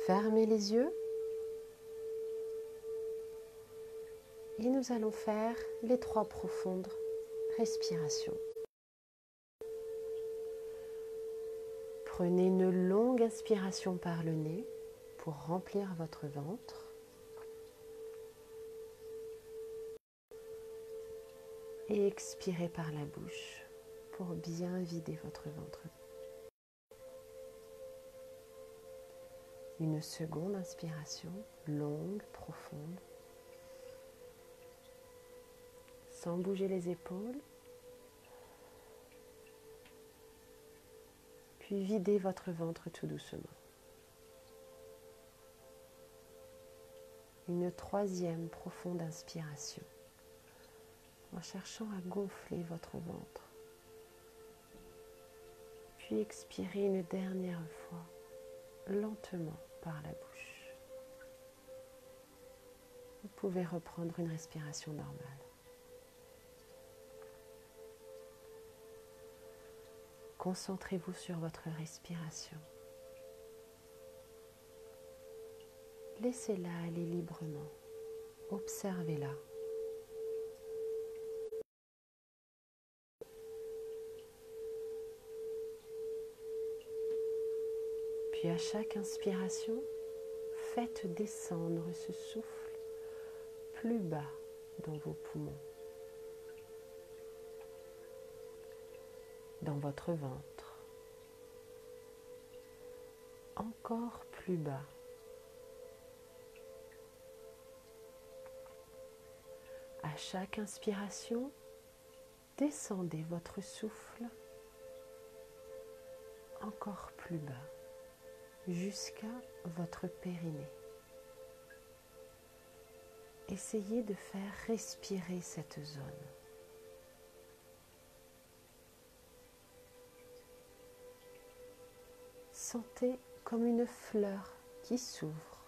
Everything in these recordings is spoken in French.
Fermez les yeux et nous allons faire les 3 profondes respirations. Prenez une longue inspiration par le nez pour remplir votre ventre. Et expirez par la bouche pour bien vider votre ventre. Une seconde inspiration, longue, profonde, sans bouger les épaules. Puis videz votre ventre tout doucement. Une troisième profonde inspiration, en cherchant à gonfler votre ventre. Puis expirez une dernière fois, lentement par la bouche. Vous pouvez reprendre une respiration normale. Concentrez-vous sur votre respiration. Laissez-la aller librement. Observez-la. Puis à chaque inspiration, faites descendre ce souffle plus bas dans vos poumons, dans votre ventre, encore plus bas. À chaque inspiration, descendez votre souffle encore plus bas, jusqu'à votre périnée. Essayez de faire respirer cette zone. Sentez comme une fleur qui s'ouvre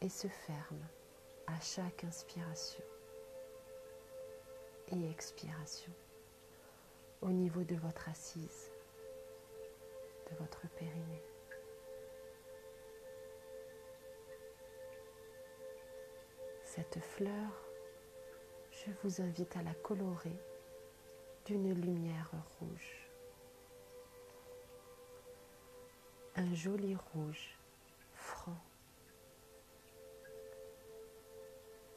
et se ferme à chaque inspiration et expiration au niveau de votre assise, de votre périnée. Cette fleur, je vous invite à la colorer d'une lumière rouge. Un joli rouge franc.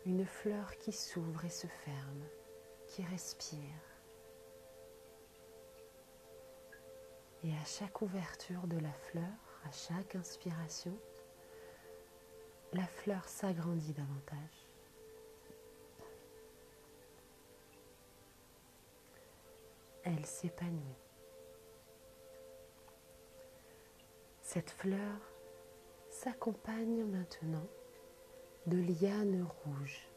Une fleur qui s'ouvre et se ferme, qui respire. Et à chaque ouverture de la fleur, à chaque inspiration, la fleur s'agrandit davantage. Elle s'épanouit. Cette fleur s'accompagne maintenant de lianes rouges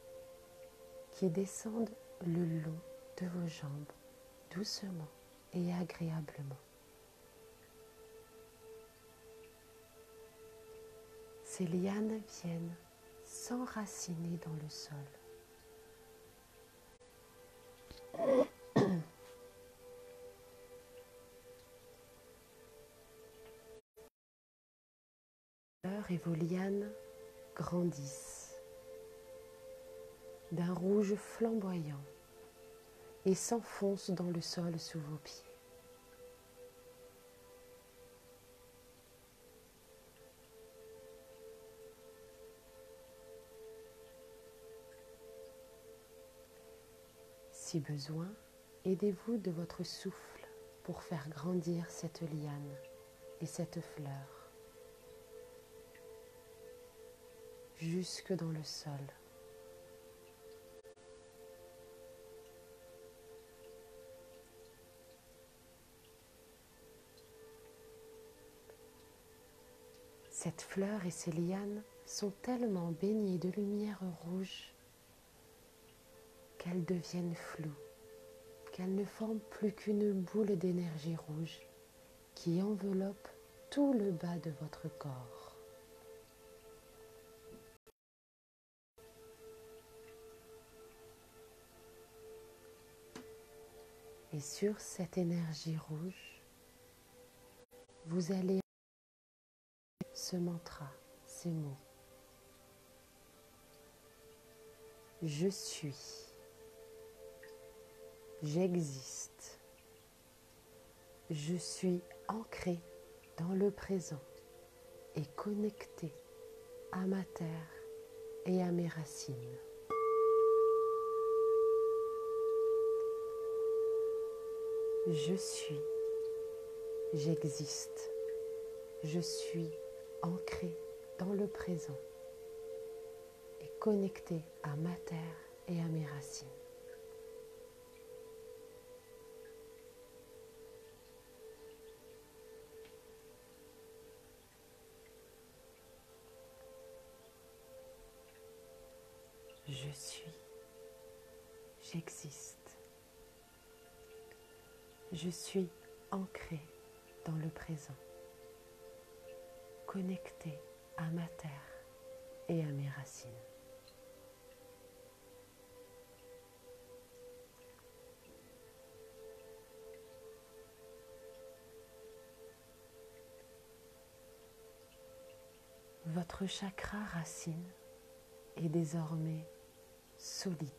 qui descendent le long de vos jambes, doucement et agréablement. Ces lianes viennent s'enraciner dans le sol. Et vos lianes grandissent d'un rouge flamboyant et s'enfoncent dans le sol sous vos pieds. Si besoin, aidez-vous de votre souffle pour faire grandir cette liane et cette fleur jusque dans le sol. Cette fleur et ces lianes sont tellement baignées de lumière rouge qu'elles deviennent floues, qu'elles ne forment plus qu'une boule d'énergie rouge qui enveloppe tout le bas de votre corps. Et sur cette énergie rouge, vous allez ce mantra, ces mots. Je suis, j'existe, je suis ancré dans le présent et connecté à ma terre et à mes racines. Je suis, j'existe, je suis ancré dans le présent et connecté à ma terre et à mes racines. Je suis, j'existe, je suis ancré dans le présent, connecté à ma terre et à mes racines. Votre chakra racine est désormais solide.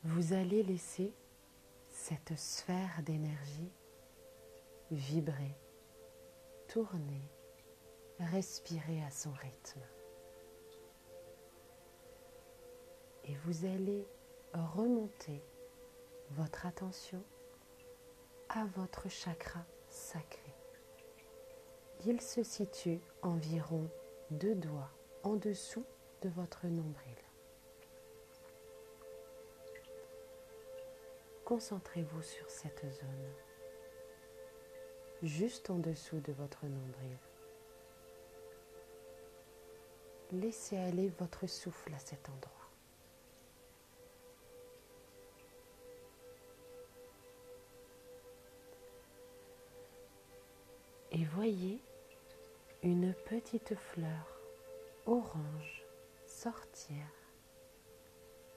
Vous allez laisser cette sphère d'énergie vibrer, tourner, respirer à son rythme. Et vous allez remonter votre attention à votre chakra sacré. Il se situe environ 2 doigts en dessous de votre nombril. Concentrez-vous sur cette zone, juste en dessous de votre nombril. Laissez aller votre souffle à cet endroit. Et voyez une petite fleur orange sortir,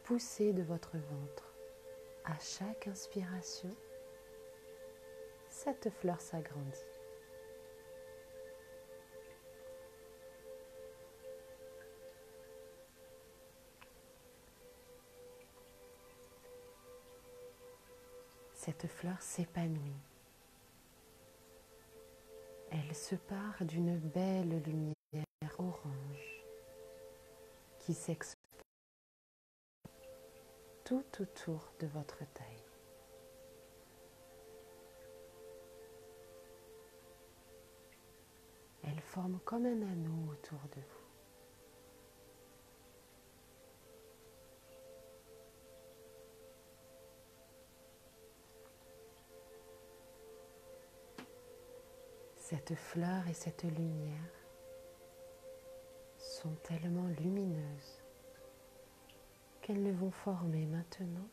pousser de votre ventre. À chaque inspiration, cette fleur s'agrandit. Cette fleur s'épanouit. Elle se part d'une belle lumière orange qui s'expose tout autour de votre taille. Elle forme comme un anneau autour de vous. Cette fleur et cette lumière sont tellement lumineuses qu'elles ne vont former maintenant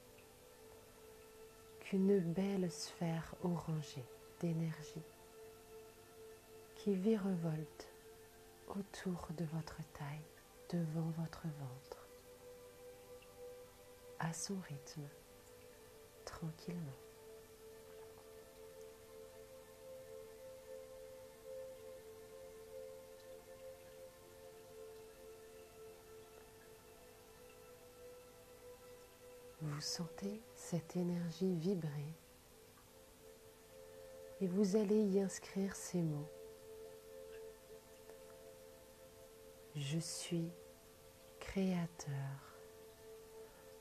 qu'une belle sphère orangée d'énergie qui virevolte autour de votre taille, devant votre ventre, à son rythme, tranquillement. Vous sentez cette énergie vibrer et vous allez y inscrire ces mots. Je suis créateur,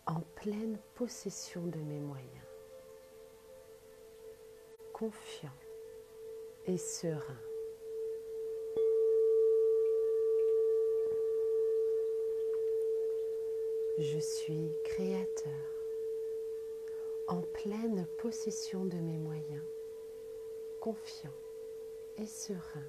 en pleine possession de mes moyens, confiant et serein. Je suis créateur, en pleine possession de mes moyens, confiant et serein.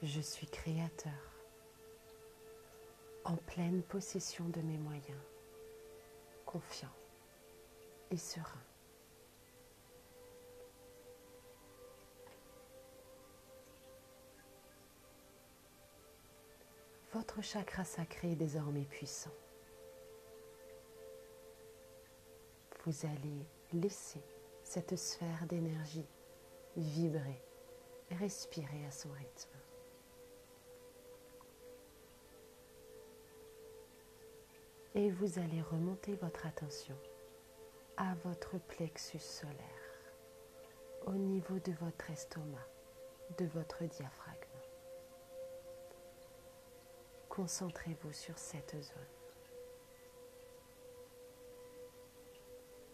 Je suis créateur, en pleine possession de mes moyens, confiant et serein. votre chakra sacré est désormais puissant. Vous allez laisser cette sphère d'énergie vibrer et respirer à son rythme. Et vous allez remonter votre attention à votre plexus solaire, au niveau de votre estomac, de votre diaphragme. Concentrez-vous sur cette zone.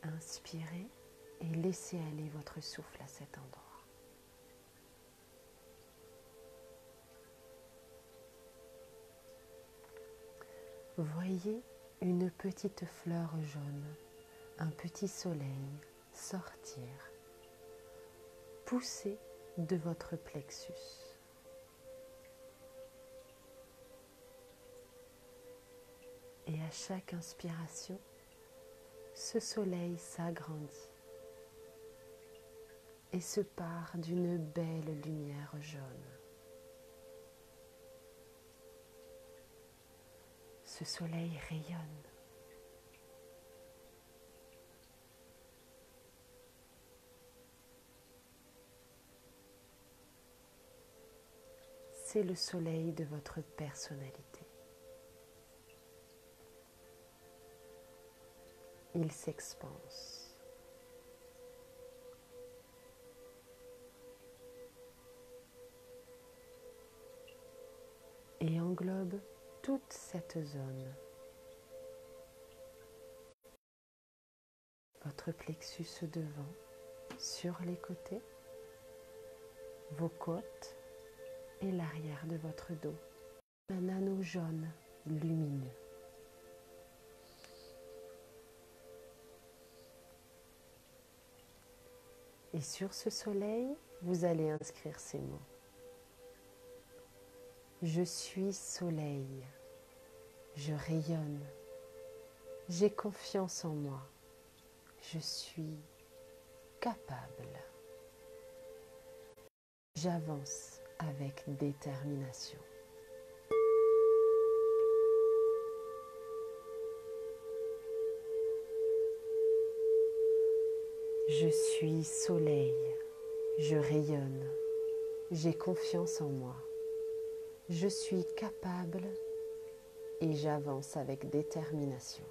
Inspirez et laissez aller votre souffle à cet endroit. Voyez une petite fleur jaune, un petit soleil sortir, pousser de votre plexus. Et à chaque inspiration, ce soleil s'agrandit et se pare d'une belle lumière jaune. Ce soleil rayonne. C'est le soleil de votre personnalité. Il s'expanse. Et englobe toute cette zone. Votre plexus devant, sur les côtés, vos côtes et l'arrière de votre dos. Un anneau jaune lumineux. Et sur ce soleil, vous allez inscrire ces mots. Je suis soleil, je rayonne, j'ai confiance en moi, je suis capable. J'avance avec détermination. Je suis soleil, je rayonne, j'ai confiance en moi, je suis capable et j'avance avec détermination.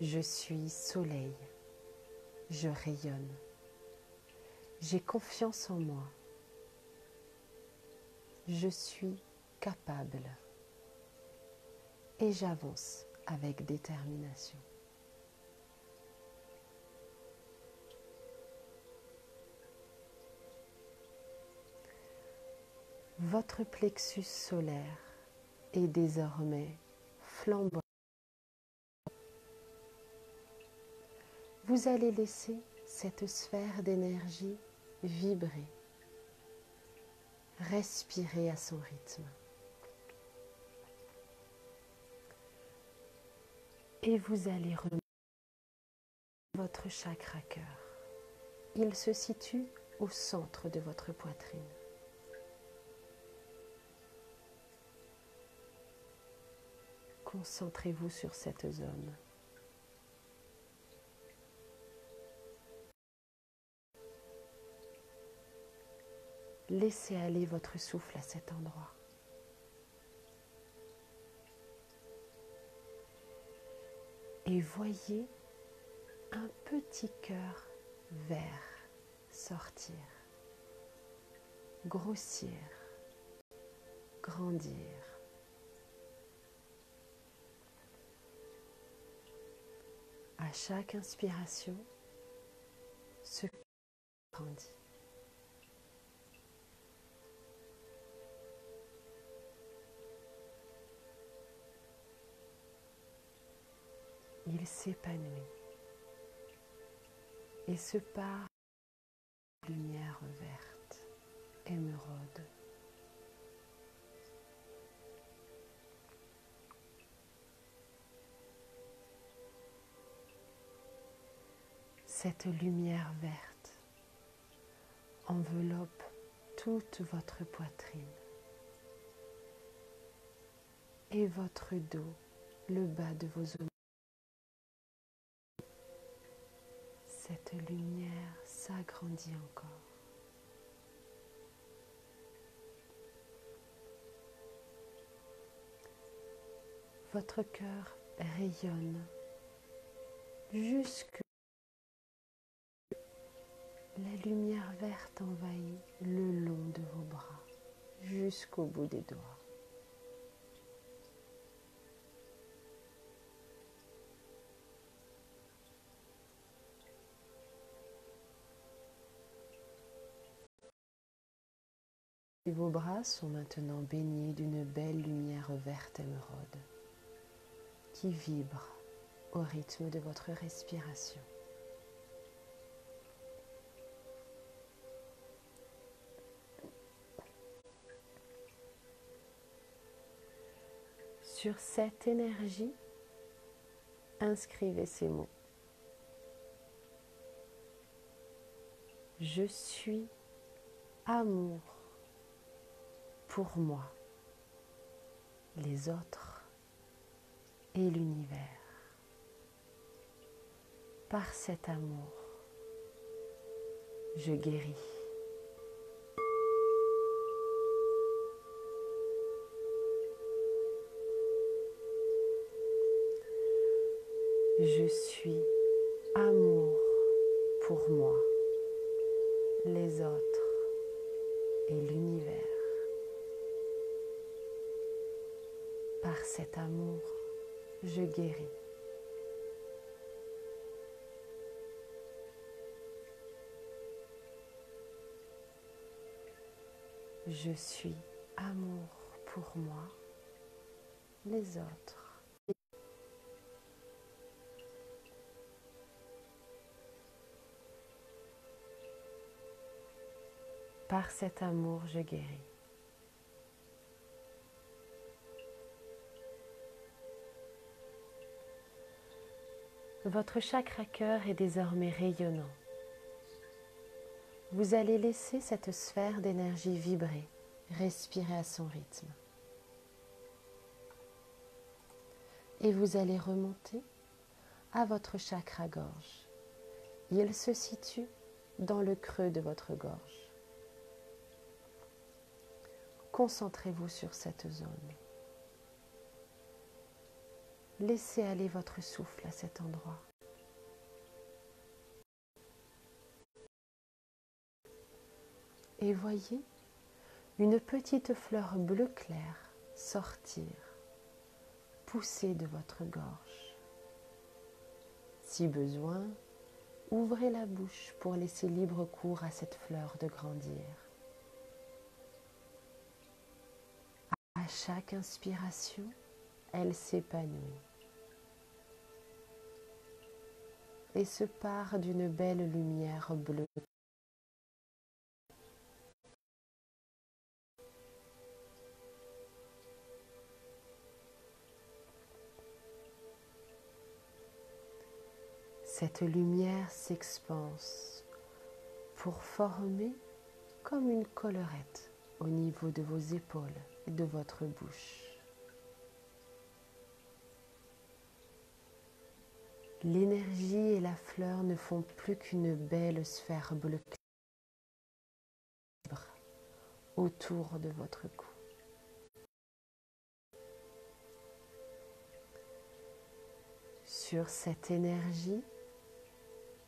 Je suis soleil, je rayonne, j'ai confiance en moi, je suis capable et j'avance avec détermination. Votre plexus solaire est désormais flamboyant. Vous allez laisser cette sphère d'énergie vibrer, respirer à son rythme. Et vous allez remonter votre chakra cœur. Il se situe au centre de votre poitrine. Concentrez-vous sur cette zone. Laissez aller votre souffle à cet endroit. Et voyez un petit cœur vert sortir, grossir, grandir. À chaque inspiration, ce cœur grandit. Il s'épanouit et se part de lumière verte, émeraude. Cette lumière verte enveloppe toute votre poitrine et votre dos, le bas de vos omoplates. Cette lumière s'agrandit encore. Votre cœur rayonne jusque la lumière verte envahit le long de vos bras jusqu'au bout des doigts. Et vos bras sont maintenant baignés d'une belle lumière verte émeraude qui vibre au rythme de votre respiration. Sur cette énergie, inscrivez ces mots. Je suis amour pour moi, les autres et l'univers. Par cet amour, je guéris. Je suis amour pour moi, les autres et l'univers. Par cet amour, je guéris. Je suis amour pour moi, les autres. Par cet amour, je guéris. Votre chakra cœur est désormais rayonnant. Vous allez laisser cette sphère d'énergie vibrer, respirer à son rythme. Et vous allez remonter à votre chakra gorge. Il se situe dans le creux de votre gorge. Concentrez-vous sur cette zone. Laissez aller votre souffle à cet endroit. Et voyez une petite fleur bleu clair sortir, pousser de votre gorge. Si besoin, ouvrez la bouche pour laisser libre cours à cette fleur de grandir. À chaque inspiration, elle s'épanouit et se pare d'une belle lumière bleue. Cette lumière s'expanse pour former comme une collerette au niveau de vos épaules et de votre bouche. L'énergie et la fleur ne font plus qu'une belle sphère bleue claire autour de votre cou. Sur cette énergie,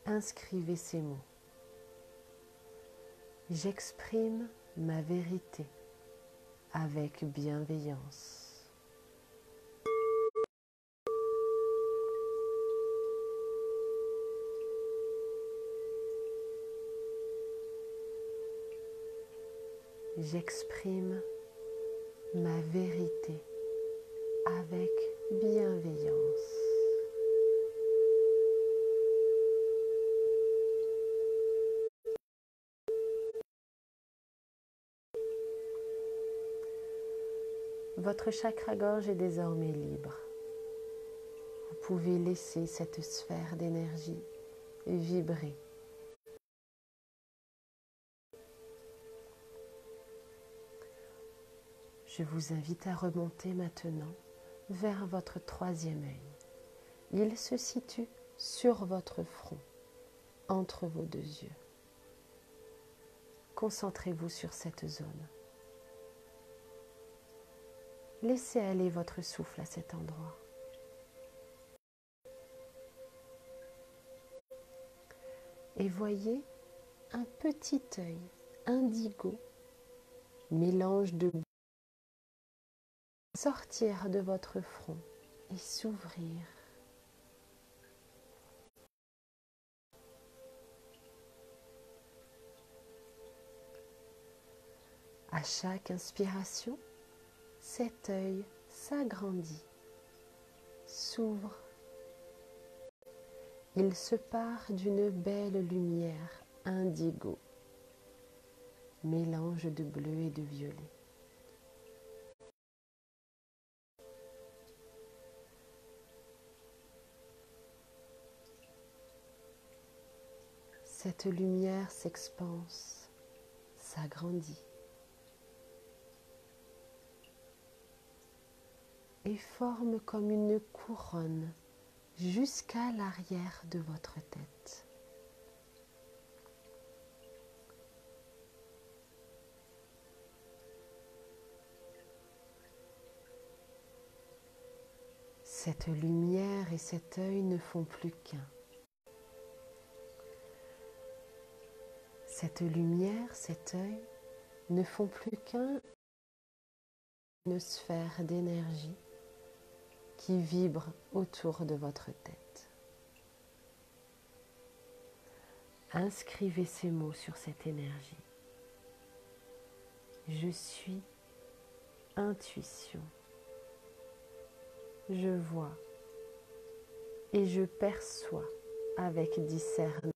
inscrivez ces mots. J'exprime ma vérité avec bienveillance. J'exprime ma vérité avec bienveillance. Votre chakra-gorge est désormais libre. Vous pouvez laisser cette sphère d'énergie vibrer Je vous invite à remonter maintenant vers votre troisième œil. Il se situe sur votre front, entre vos deux yeux. Concentrez-vous sur cette zone. Laissez aller votre souffle à cet endroit. Et voyez un petit œil indigo, mélange de bleu, sortir de votre front et s'ouvrir. À chaque inspiration, cet œil s'agrandit, s'ouvre. Il se part d'une belle lumière indigo, mélange de bleu et de violet. Cette lumière s'expanse, s'agrandit et forme comme une couronne jusqu'à l'arrière de votre tête. Cette lumière et cet œil ne font plus qu'un. Cette lumière, cet œil ne font plus qu'une sphère d'énergie qui vibre autour de votre tête. Inscrivez ces mots sur cette énergie. Je suis intuition. Je vois et je perçois avec discernement.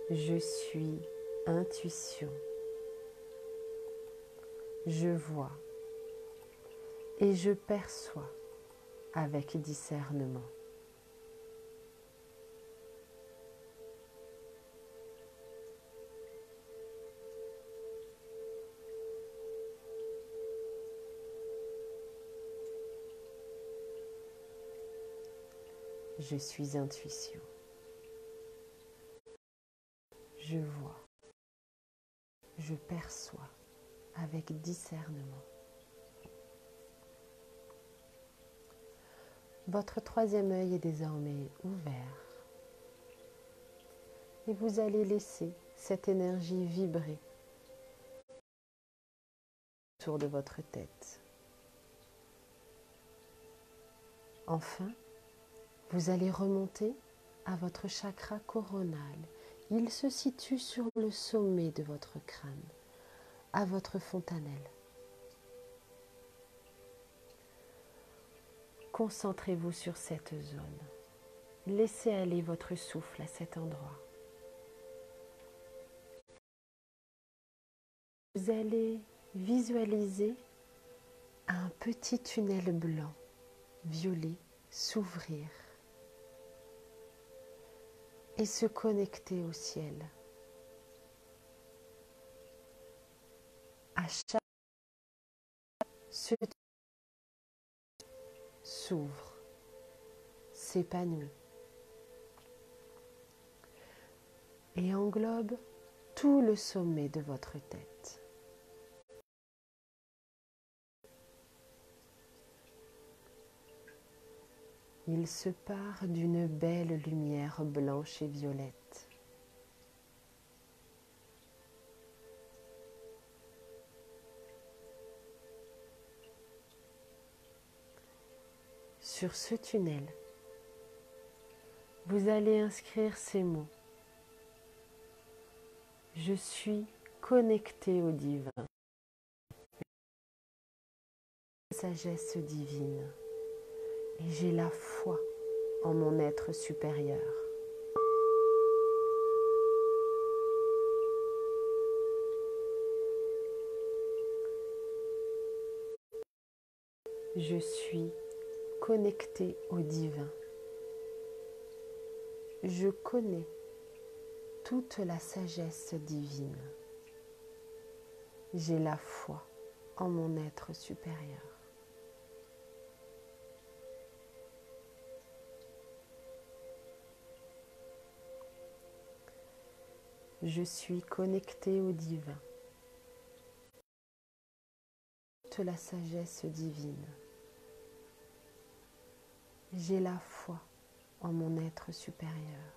Je suis intuition. Je vois et je perçois avec discernement. Je suis intuition. Je vois. Je perçois avec discernement. Votre troisième œil est désormais ouvert et vous allez laisser cette énergie vibrer autour de votre tête. Enfin, vous allez remonter à votre chakra coronal. Il se situe sur le sommet de votre crâne, à votre fontanelle. Concentrez-vous sur cette zone. Laissez aller votre souffle à cet endroit. Vous allez visualiser un petit tunnel blanc, violet, s'ouvrir et se connecter au ciel. À chaque ce s'ouvre, s'épanouit et englobe tout le sommet de votre tête. Il se part d'une belle lumière blanche et violette. Sur ce tunnel, vous allez inscrire ces mots. Je suis connecté au divin. Sagesse divine. Et j'ai la foi en mon être supérieur. Je suis connecté au divin. Je connais toute la sagesse divine. J'ai la foi en mon être supérieur. Je suis connecté au divin. Toute la sagesse divine. J'ai la foi en mon être supérieur.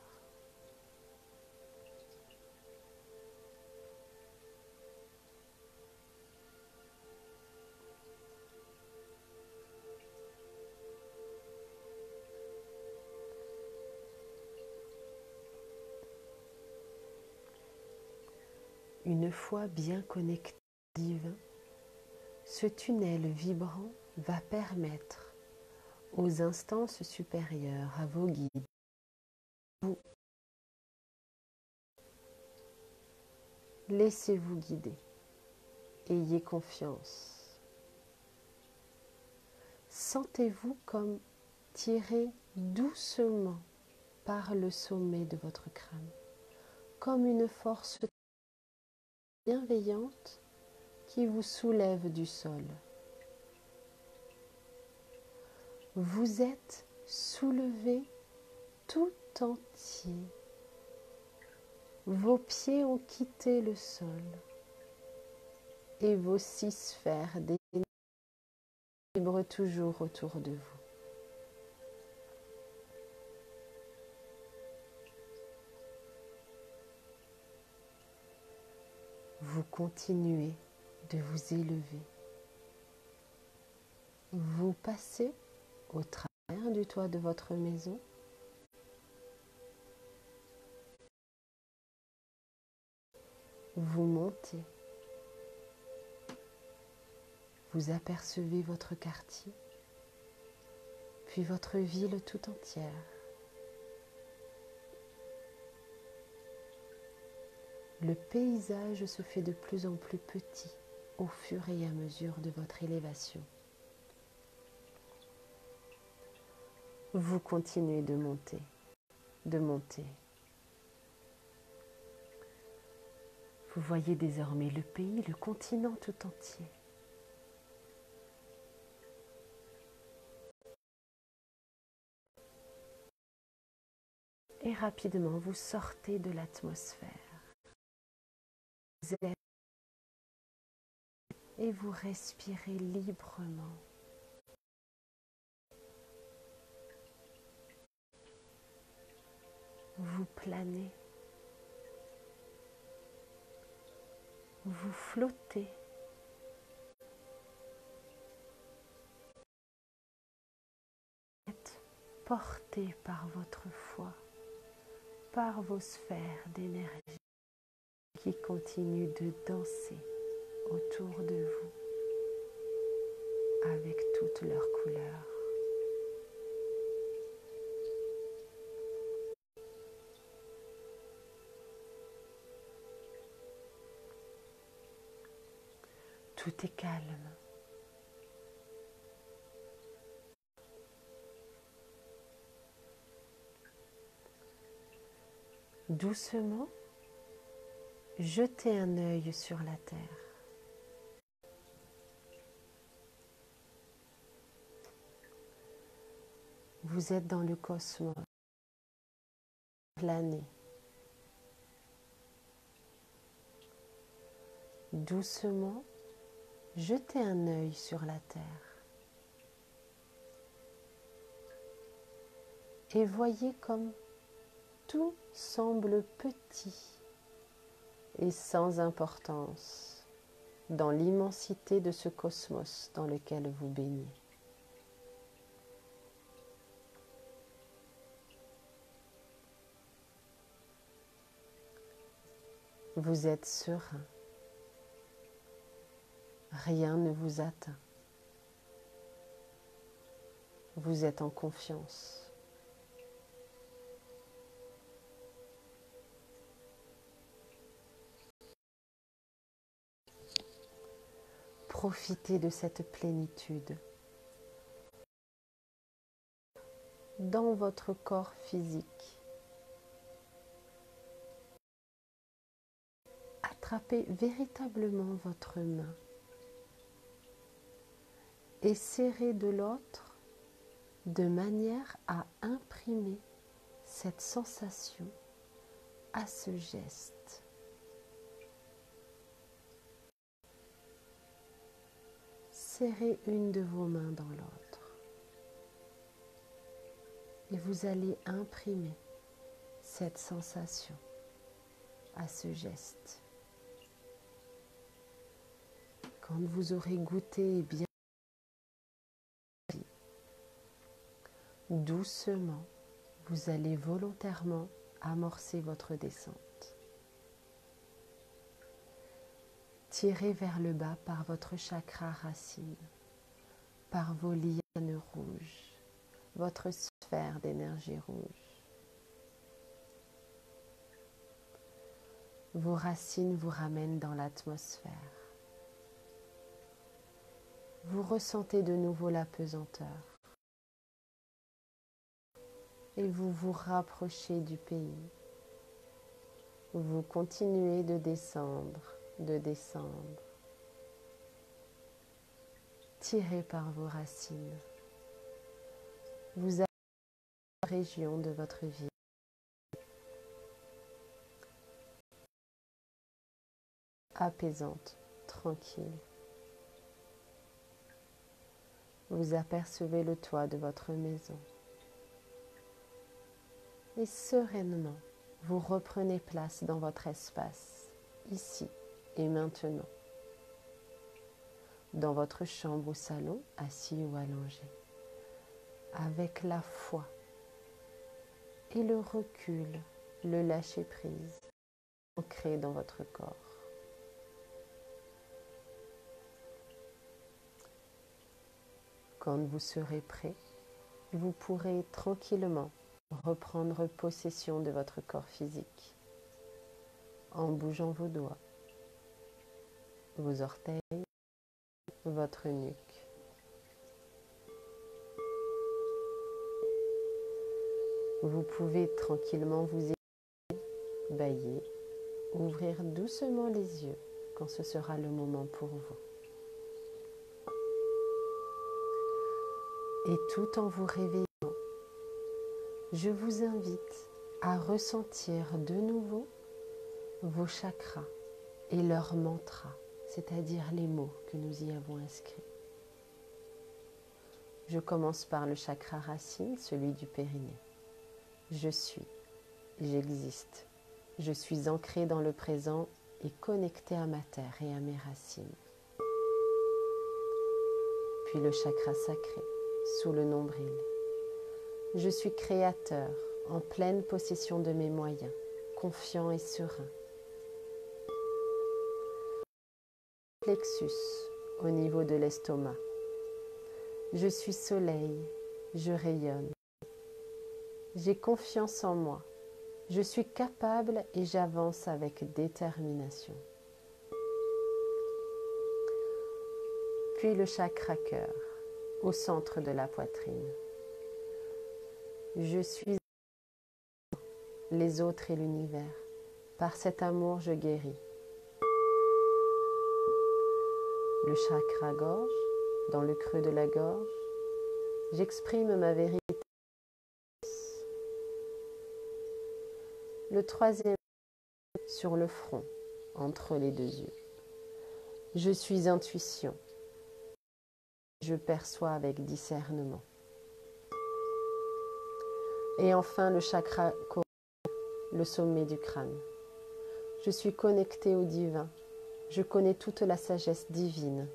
Une fois bien connecté au divin, ce tunnel vibrant va permettre aux instances supérieures, à vos guides, vous laissez-vous guider, ayez confiance. Sentez-vous comme tiré doucement par le sommet de votre crâne, comme une force bienveillante qui vous soulève du sol. Vous êtes soulevé tout entier. Vos pieds ont quitté le sol et vos 6 sphères d'énergie vibrent toujours autour de vous. Vous continuez de vous élever. Vous passez au travers du toit de votre maison. Vous montez. Vous apercevez votre quartier, puis votre ville tout entière. Le paysage se fait de plus en plus petit au fur et à mesure de votre élévation. Vous continuez de monter, de monter. Vous voyez désormais le pays, le continent tout entier. Et rapidement, vous sortez de l'atmosphère. Vous êtes et vous respirez librement. Vous planez. Vous flottez. Vous êtes porté par votre foi, par vos sphères d'énergie qui continuent de danser autour de vous avec toutes leurs couleurs. Tout est calme. Doucement, jetez un œil sur la terre. Vous êtes dans le cosmos, planez. Doucement, jetez un œil sur la terre. Et voyez comme tout semble petit et sans importance dans l'immensité de ce cosmos dans lequel vous baignez. Vous êtes serein. Rien ne vous atteint. Vous êtes en confiance. Profitez de cette plénitude dans votre corps physique. attrapez véritablement votre main et serrez de l'autre de manière à imprimer cette sensation à ce geste. Serrez une de vos mains dans l'autre et vous allez imprimer cette sensation à ce geste. Quand vous aurez goûté bien, doucement, vous allez volontairement amorcer votre descente. Tirez vers le bas par votre chakra racine, par vos lianes rouges, votre sphère d'énergie rouge. Vos racines vous ramènent dans l'atmosphère. Vous ressentez de nouveau la pesanteur et vous vous rapprochez du pays. Vous continuez de descendre, tiré par vos racines. Vous êtes dans la région de votre vie. Apaisante, tranquille. Vous apercevez le toit de votre maison. Et sereinement, vous reprenez place dans votre espace, ici et maintenant. Dans votre chambre ou salon, assis ou allongé, avec la foi et le recul, le lâcher-prise, ancré dans votre corps. Quand vous serez prêt, vous pourrez tranquillement reprendre possession de votre corps physique en bougeant vos doigts, vos orteils, votre nuque. Vous pouvez tranquillement vous étirer, bâiller, ouvrir doucement les yeux quand ce sera le moment pour vous. Et tout en vous réveillant, je vous invite à ressentir de nouveau vos chakras et leurs mantras, c'est-à-dire les mots que nous y avons inscrits. Je commence par le chakra racine, celui du périnée. Je suis, j'existe, je suis ancré dans le présent et connecté à ma terre et à mes racines. Puis le chakra sacré, sous le nombril. Je suis créateur, en pleine possession de mes moyens, confiant et serein. Plexus, au niveau de l'estomac. Je suis soleil, je rayonne. J'ai confiance en moi. Je suis capable et j'avance avec détermination. Puis le chakra cœur, au centre de la poitrine. Je suis les autres et l'univers. Par cet amour, je guéris. Le chakra gorge, dans le creux de la gorge, j'exprime ma vérité. Le troisième, sur le front, entre les deux yeux. Je suis intuition. Je perçois avec discernement. Et enfin, le chakra coronal, le sommet du crâne. Je suis connecté au divin. Je connais toute la sagesse divine.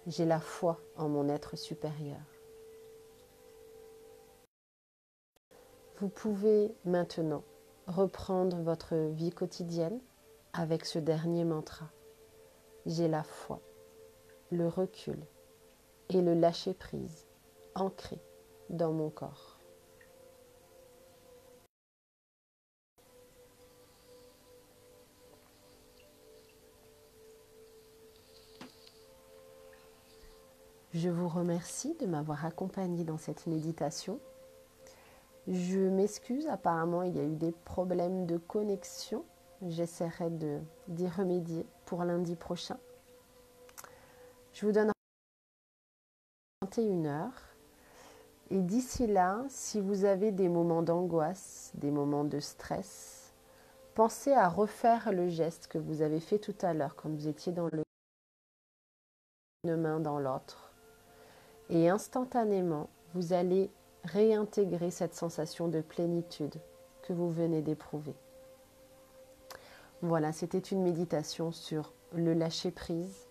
J'ai la foi en mon être supérieur. Vous pouvez maintenant reprendre votre vie quotidienne avec ce dernier mantra. J'ai la foi, le recul et le lâcher-prise ancré dans mon corps. Je vous remercie de m'avoir accompagné dans cette méditation. Je m'excuse, apparemment il y a eu des problèmes de connexion. j'essaierai d'y remédier pour lundi prochain. Je vous donne 21 heures. Et d'ici là, si vous avez des moments d'angoisse, des moments de stress, pensez à refaire le geste que vous avez fait tout à l'heure quand vous étiez dans une main dans l'autre. Et instantanément, vous allez réintégrer cette sensation de plénitude que vous venez d'éprouver. Voilà, c'était une méditation sur le lâcher-prise